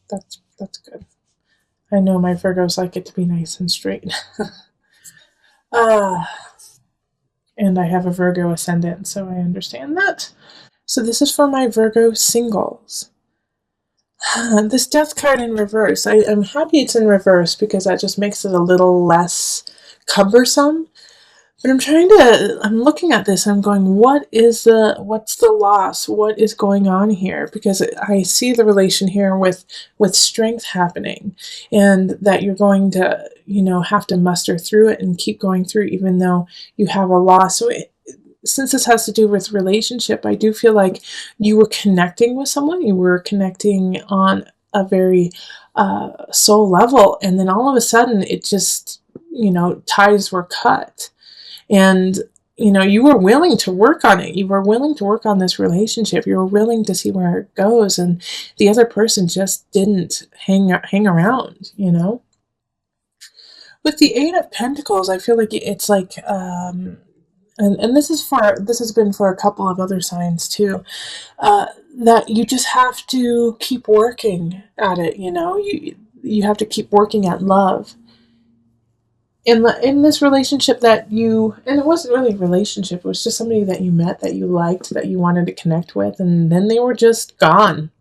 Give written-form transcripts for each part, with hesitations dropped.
That's good. I know my Virgos like it to be nice and straight. Ah, and I have a Virgo ascendant, so I understand that. So this is for my Virgo singles. This death card in reverse. I'm happy it's in reverse because that just makes it a little less cumbersome. But I'm looking at this and I'm going, what's the loss? What is going on here? Because I see the relation here with strength happening, and that you're going to, have to muster through it and keep going through, even though you have a loss. So since this has to do with relationship, I do feel like you were connecting with someone, you were connecting on a very soul level, and then all of a sudden it just, ties were cut. And you were willing to work on it, you were willing to work on this relationship, you were willing to see where it goes, and the other person just didn't hang around. With the Eight of Pentacles, I feel like it's like and this has been for a couple of other signs too, that you just have to keep working at it. You have to keep working at love in this relationship and it wasn't really a relationship, it was just somebody that you met, that you liked, that you wanted to connect with, and then they were just gone.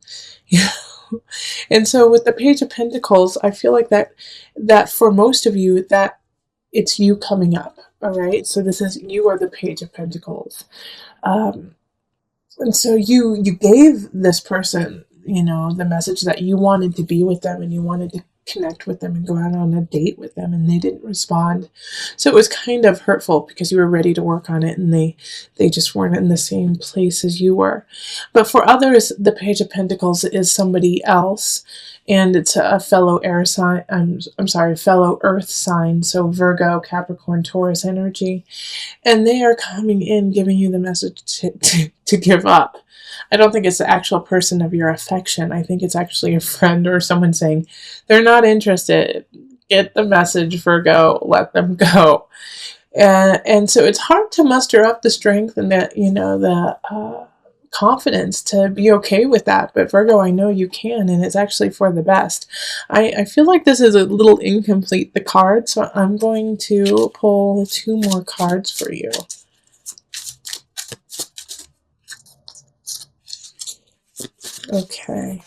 And so with the Page of Pentacles, I feel like that for most of you, that it's you coming up. All right, so you are the Page of Pentacles, and so you gave this person, the message that you wanted to be with them and you wanted to connect with them and go out on a date with them, and they didn't respond. So it was kind of hurtful because you were ready to work on it and they just weren't in the same place as you were. But for others, the Page of Pentacles is somebody else, and it's a fellow air sign. I'm sorry, fellow earth sign. So Virgo, Capricorn, Taurus energy, and they are coming in giving you the message to give up. I don't think it's the actual person of your affection. I think it's actually a friend or someone saying they're not interested. Get the message, Virgo. Let them go. And so it's hard to muster up the strength and the confidence to be okay with that. But Virgo, I know you can, and it's actually for the best. I feel like this is a little incomplete, the card, so I'm going to pull 2 more cards for you. Okay.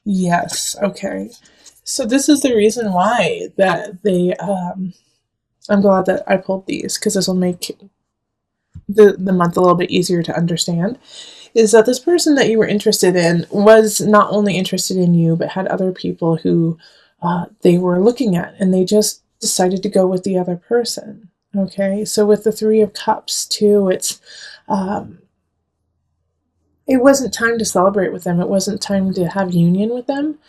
Yes. Okay. So this is the reason why that I'm glad that I pulled these, because this will make the month a little bit easier to understand. Is that this person that you were interested in was not only interested in you, but had other people who they were looking at, and they just decided to go with the other person. Okay. So with the 3 of Cups too, it wasn't time to celebrate with them. It wasn't time to have union with them.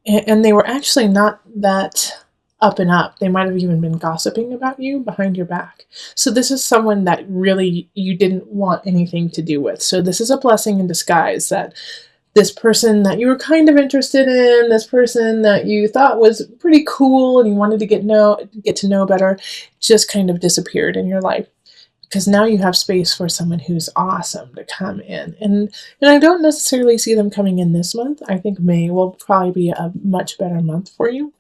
And they were actually not that up and up. They might have even been gossiping about you behind your back. So this is someone that really you didn't want anything to do with. So this is a blessing in disguise, that this person that you were kind of interested in, this person that you thought was pretty cool and you wanted to get to know better, just kind of disappeared in your life. Because now you have space for someone who's awesome to come in. And I don't necessarily see them coming in this month. I think May will probably be a much better month for you.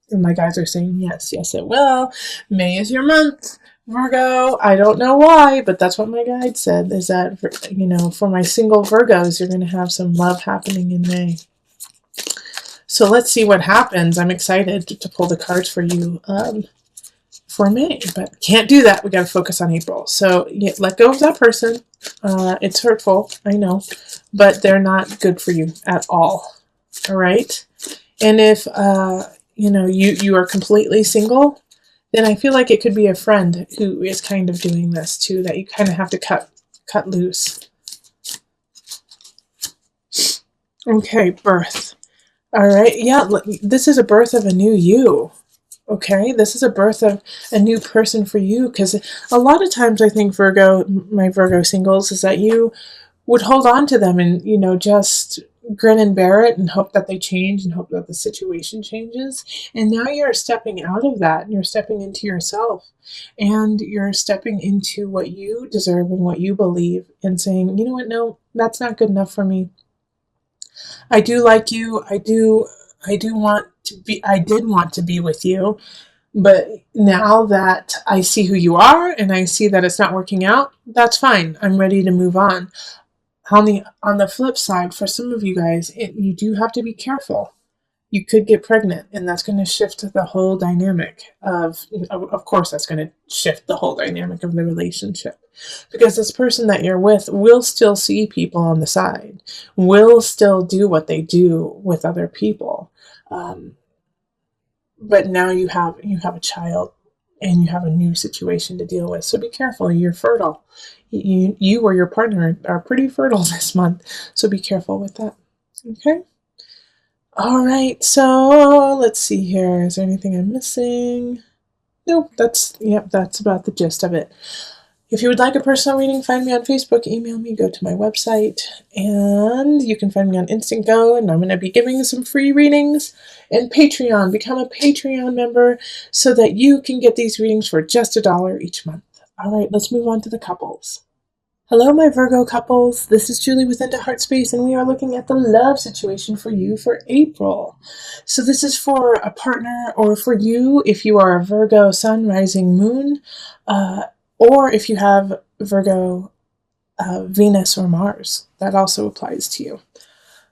And my guys are saying, yes, it will. May is your month, Virgo. I don't know why, but that's what my guide said, is that, for my single Virgos, you're going to have some love happening in May. So let's see what happens. I'm excited to pull the cards for you. For May, but can't do that. We got to focus on April. So let go of that person. It's hurtful, I know, but they're not good for you at all. All right. And if you are completely single, then I feel like it could be a friend who is kind of doing this too, that you kind of have to cut loose. Okay, birth. All right. Yeah, this is a birth of a new you. Okay, this is a birth of a new person for you, because a lot of times I think my Virgo singles, is that you would hold on to them and, just grin and bear it and hope that they change and hope that the situation changes. And now you're stepping out of that and you're stepping into yourself and you're stepping into what you deserve and what you believe, and saying, you know what, no, that's not good enough for me. I do like you. I did want to be with you, but now that I see who you are and I see that it's not working out, that's fine. I'm ready to move on. On the flip side, for some of you guys, you do have to be careful. You could get pregnant, and that's going to shift the whole dynamic of course, that's going to shift the whole dynamic of the relationship. Because this person that you're with will still see people on the side, will still do what they do with other people. Um, but now you have a child and you have a new situation to deal with. So be careful. You're fertile. You or your partner are pretty fertile this month. So be careful with that. Okay. All right. So let's see here. Is there anything I'm missing? Nope. That's about the gist of it. If you would like a personal reading, find me on Facebook, email me, go to my website, and you can find me on Instant Go, and I'm going to be giving some free readings. And Patreon, become a Patreon member so that you can get these readings for just $1 each month. All right, let's move on to the couples. Hello, my Virgo couples. This is Julie with Into Heart Space, and we are looking at the love situation for you for April. So this is for a partner, or for you if you are a Virgo Sun, Rising, Moon, or if you have Virgo, Venus, or Mars. That also applies to you.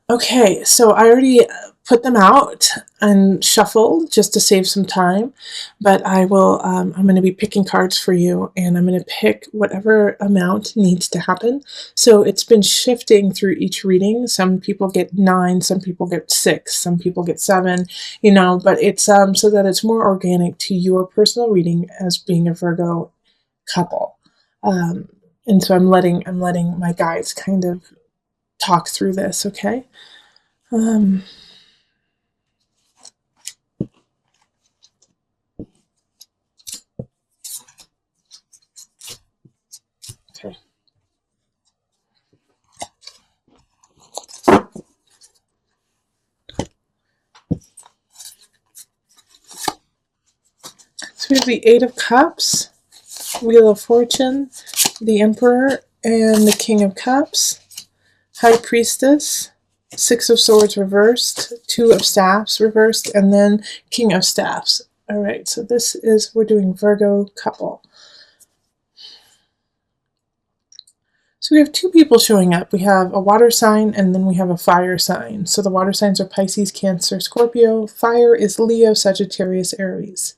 Okay, so I already put them out and shuffled just to save some time, but I'm going to be picking cards for you, and I'm going to pick whatever amount needs to happen. So it's been shifting through each reading. Some people get 9, some people get 6, some people get 7, but it's so that it's more organic to your personal reading as being a Virgo couple. And so I'm letting my guides kind of talk through this, okay? Okay. So we have the 8 of Cups, Wheel of Fortune, the Emperor, and the King of Cups, High Priestess, 6 of Swords reversed, 2 of Staffs reversed, and then King of Staffs. All right, so we're doing Virgo couple. So we have 2 people showing up. We have a water sign and then we have a fire sign. So the water signs are Pisces, Cancer, Scorpio. Fire is Leo, Sagittarius, Aries.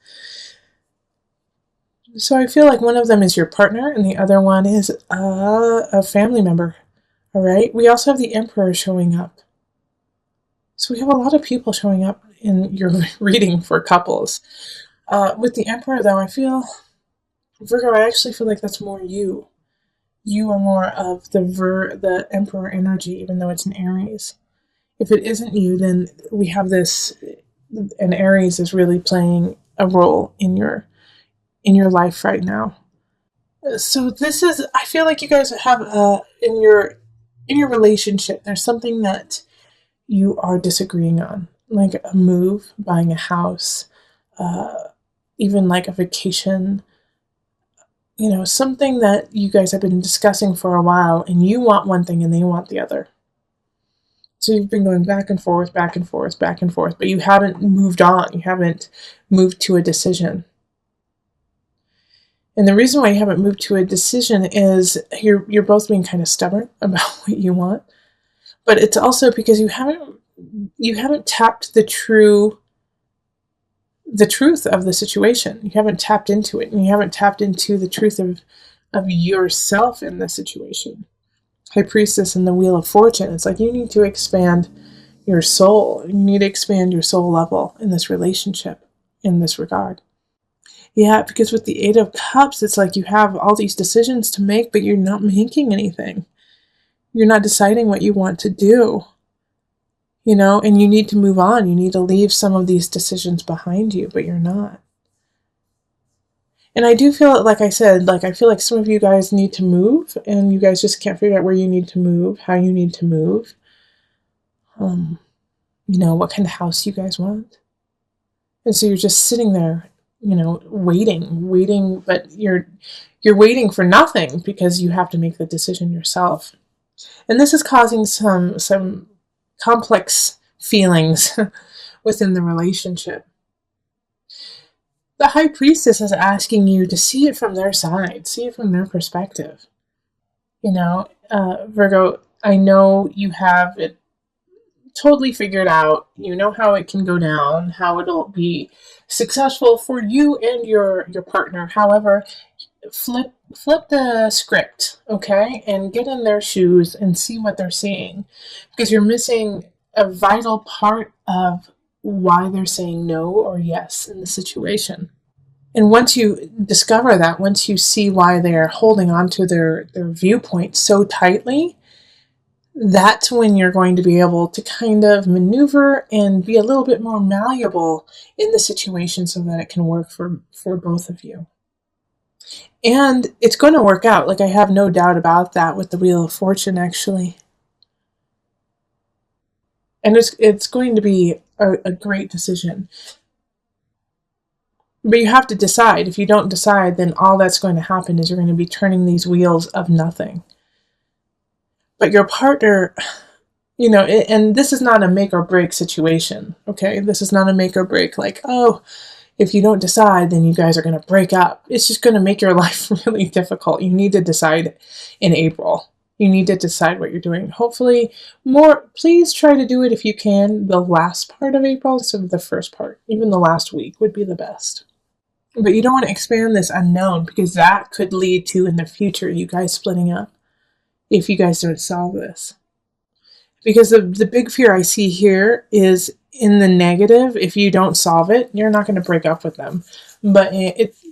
So I feel like one of them is your partner and the other one is a family member. All right. We also have the Emperor showing up. So we have a lot of people showing up in your reading for couples. With the Emperor, though, Virgo, I actually feel like that's more you. You are more of the Emperor energy, even though it's an Aries. If it isn't you, then we have this, and Aries is really playing a role in your life right now. So I feel like you guys have in your relationship, there's something that you are disagreeing on, like a move, buying a house, even like a vacation, something that you guys have been discussing for a while, and you want one thing and they want the other. So you've been going back and forth, back and forth, back and forth, but you haven't moved on. You haven't moved to a decision. And the reason why you haven't moved to a decision is you're both being kind of stubborn about what you want. But it's also because you haven't tapped the truth of the situation. You haven't tapped into it, and you haven't tapped into the truth of yourself in the situation. High Priestess and the Wheel of Fortune. It's like you need to expand your soul. You need to expand your soul level in this relationship, in this regard. Yeah, because with the 8 of Cups, it's like you have all these decisions to make, but you're not making anything. You're not deciding what you want to do. And you need to move on. You need to leave some of these decisions behind you, but you're not. And I do feel, like I said, I feel like some of you guys need to move, and you guys just can't figure out where you need to move, how you need to move. What kind of house you guys want. And so you're just sitting there, waiting, but you're waiting for nothing because you have to make the decision yourself. And this is causing some complex feelings within the relationship. The High Priestess is asking you to see it from their side, see it from their perspective. Virgo, I know you have it totally figured out. You know how it can go down, how it'll be successful for you and your partner. However, flip the script, okay, and get in their shoes and see what they're seeing, because you're missing a vital part of why they're saying no or yes in the situation. And once you discover that, once you see why they're holding on to their viewpoint so tightly, that's when you're going to be able to kind of maneuver and be a little bit more malleable in the situation so that it can work for both of you. And it's going to work out. Like, I have no doubt about that with the Wheel of Fortune, actually. And it's going to be a great decision. But you have to decide. If you don't decide, then all that's going to happen is you're going to be turning these wheels of nothing. But your partner, and this is not a make or break situation, okay? This is not a make or break, like, oh, if you don't decide, then you guys are going to break up. It's just going to make your life really difficult. You need to decide in April. You need to decide what you're doing. Hopefully, please try to do it if you can, the last part of April instead of the first part. Even the last week would be the best. But you don't want to expand this unknown, because that could lead to, in the future, you guys splitting up if you guys don't solve this. Because the big fear I see here is in the negative. If you don't solve it, you're not going to break up with them. But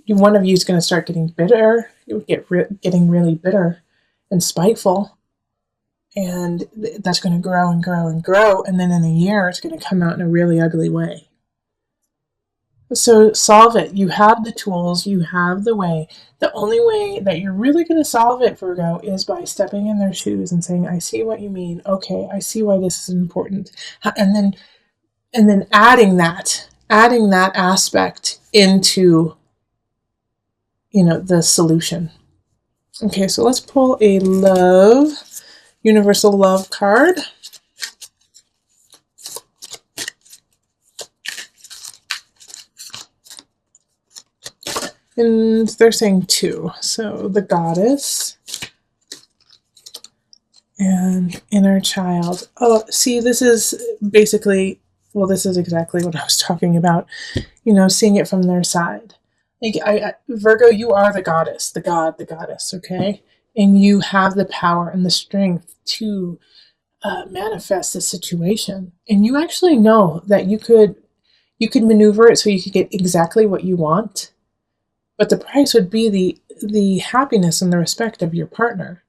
one of you is going to start getting bitter, getting really bitter and spiteful. And that's going to grow and grow and grow. And then in a year, it's going to come out in a really ugly way. So solve it. You have the tools. You have the way. The only way that you're really going to solve it, Virgo, is by stepping in their shoes and saying, I see what you mean. Okay, I see why this is important. And then adding that aspect into, the solution. Okay, so let's pull a universal love card. And they're saying 2. So the Goddess and Inner Child. Oh, see, this is basically, this is exactly what I was talking about. Seeing it from their side. Like, Virgo, you are the goddess, the goddess, okay? And you have the power and the strength to manifest the situation. And you actually know that you could maneuver it so you could get exactly what you want. But the price would be the happiness and the respect of your partner.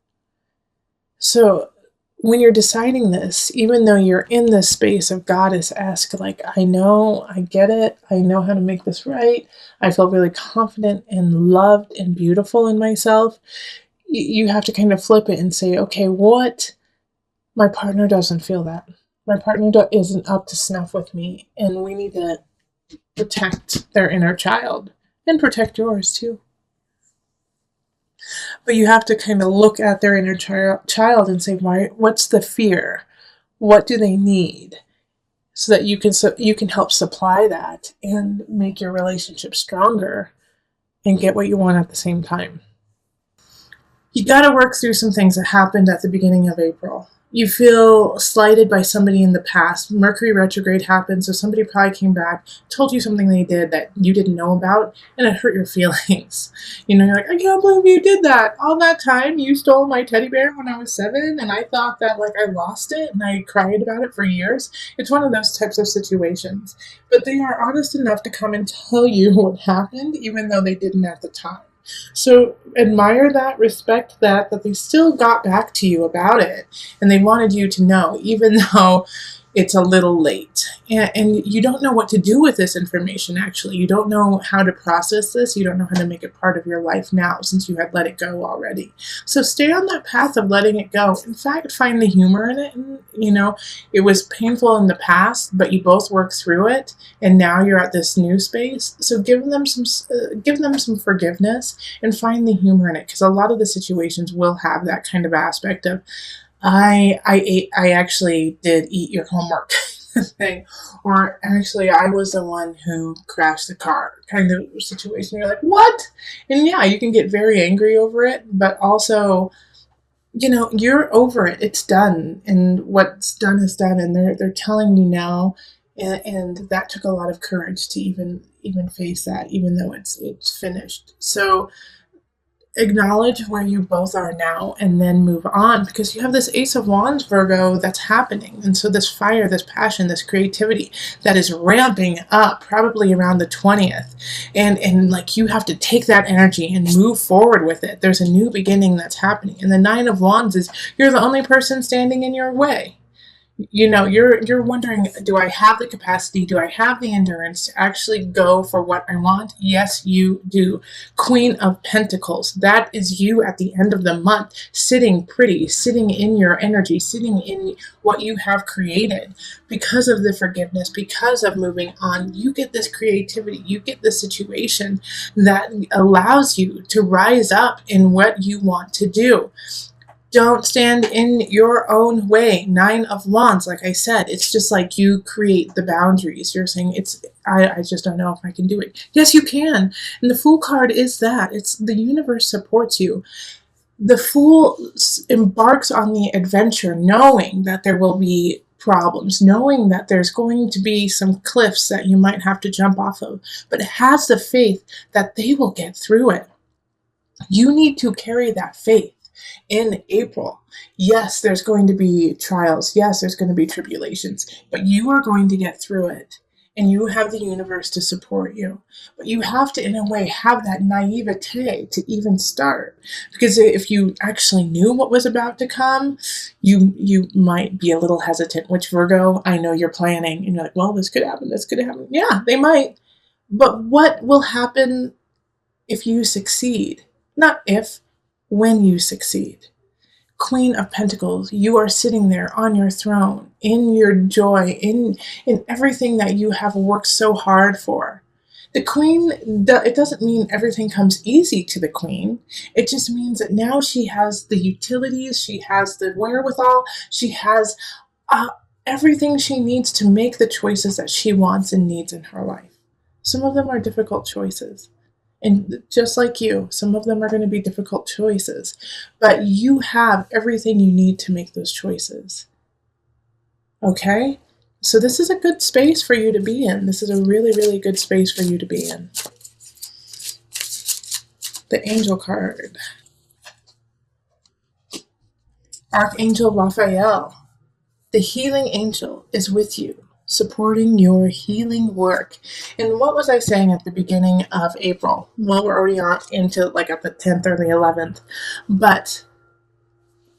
So when you're deciding this, even though you're in this space of goddess-esque, like, I know, I get it, I know how to make this right, I feel really confident and loved and beautiful in myself, you have to kind of flip it and say, okay, my partner doesn't feel that. My partner isn't up to snuff with me, and we need to protect their inner child. And protect yours too. But you have to kind of look at their inner child and say, what's the fear? What do they need? So that you can help supply that and make your relationship stronger and get what you want at the same time. You got to work through some things that happened at the beginning of April. You feel slighted by somebody in the past. Mercury retrograde happened, so somebody probably came back, told you something they did that you didn't know about, and it hurt your feelings. You're like, I can't believe you did that. All that time you stole my teddy bear when I was 7, and I thought that, I lost it, and I cried about it for years. It's one of those types of situations. But they are honest enough to come and tell you what happened, even though they didn't at the time. So admire that, respect that they still got back to you about it, and they wanted you to know, even though it's a little late. And you don't know what to do with this information, actually. You don't know how to process this. You don't know how to make it part of your life now, since you had let it go already. So stay on that path of letting it go. In fact, find the humor in it. And, it was painful in the past, but you both worked through it, and now you're at this new space. So give them some forgiveness and find the humor in it, because a lot of the situations will have that kind of aspect of, I actually did eat your homework thing. Or actually I was the one who crashed the car kind of situation. You're like, what? And yeah, you can get very angry over it, but also, you're over it. It's done. And what's done is done. And they're telling you now, and that took a lot of courage to even face that, even though it's finished. So acknowledge where you both are now and then move on, because you have this Ace of Wands, Virgo, that's happening. And so this fire, this passion, this creativity that is ramping up probably around the 20th. And like, you have to take that energy and move forward with it. There's a new beginning that's happening. And the Nine of Wands is, you're the only person standing in your way. You're wondering, do I have the capacity? Do I have the endurance to actually go for what I want? Yes, you do. Queen of Pentacles. That is you at the end of the month, sitting pretty, sitting in your energy, sitting in what you have created. Because of the forgiveness, because of moving on, you get this creativity, you get this situation that allows you to rise up in what you want to do. Don't stand in your own way. Nine of Wands, like I said, it's just like you create the boundaries. You're saying, I just don't know if I can do it. Yes, you can. And the Fool card is that. It's the universe supports you. The Fool embarks on the adventure knowing that there will be problems, knowing that there's going to be some cliffs that you might have to jump off of, but has the faith that they will get through it. You need to carry that faith. In April, yes, there's going to be trials. Yes, there's going to be tribulations, but you are going to get through it, and you have the universe to support you. But you have to, in a way, have that naivete to even start, because if you actually knew what was about to come, you might be a little hesitant. Which, Virgo, I know you're planning, and you're like, well, this could happen, this could happen. Yeah, they might, but what will happen if you succeed? Not if, when you succeed. Queen of Pentacles, you are sitting there on your throne, in your joy, in everything that you have worked so hard for. The Queen, it doesn't mean everything comes easy to the Queen. It just means that now she has the utilities, she has the wherewithal, she has everything she needs to make the choices that she wants and needs in her life. Some of them are difficult choices. And just like you, some of them are going to be difficult choices, but you have everything you need to make those choices. Okay? So this is a good space for you to be in. This is a really, really good space for you to be in. The Angel card. Archangel Raphael. The healing angel is with you, supporting your healing work. And what was I saying at the beginning of April? Well, we're already on into like at the 10th or the 11th. But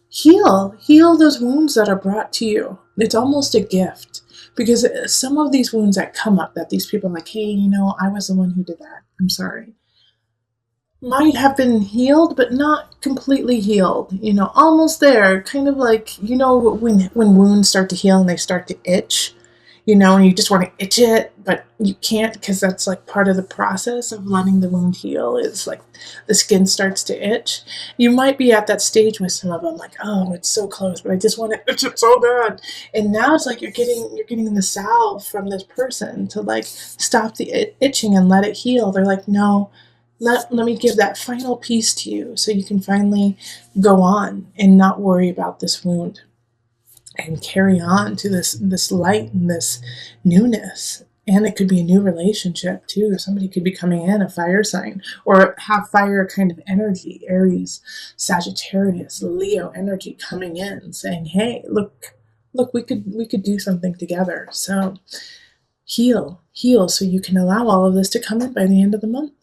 heal those wounds that are brought to you. It's almost a gift, because some of these wounds that come up, that these people are like, hey, I was the one who did that, I'm sorry, might have been healed, but not completely healed. Almost there. Kind of like, when wounds start to heal and they start to itch, and you just want to itch it, but you can't, because that's like part of the process of letting the wound heal, is like the skin starts to itch. You might be at that stage with some of them, like, oh, it's so close, but I just want to itch it so bad. And now it's like you're getting the salve from this person to like stop the itching and let it heal. They're like, no, let me give that final piece to you so you can finally go on and not worry about this wound and carry on to this light and this newness. And it could be a new relationship too. Somebody could be coming in, a fire sign, or have fire kind of energy, Aries, Sagittarius, Leo energy coming in saying, hey, look, we could do something together. So heal so you can allow all of this to come in by the end of the month.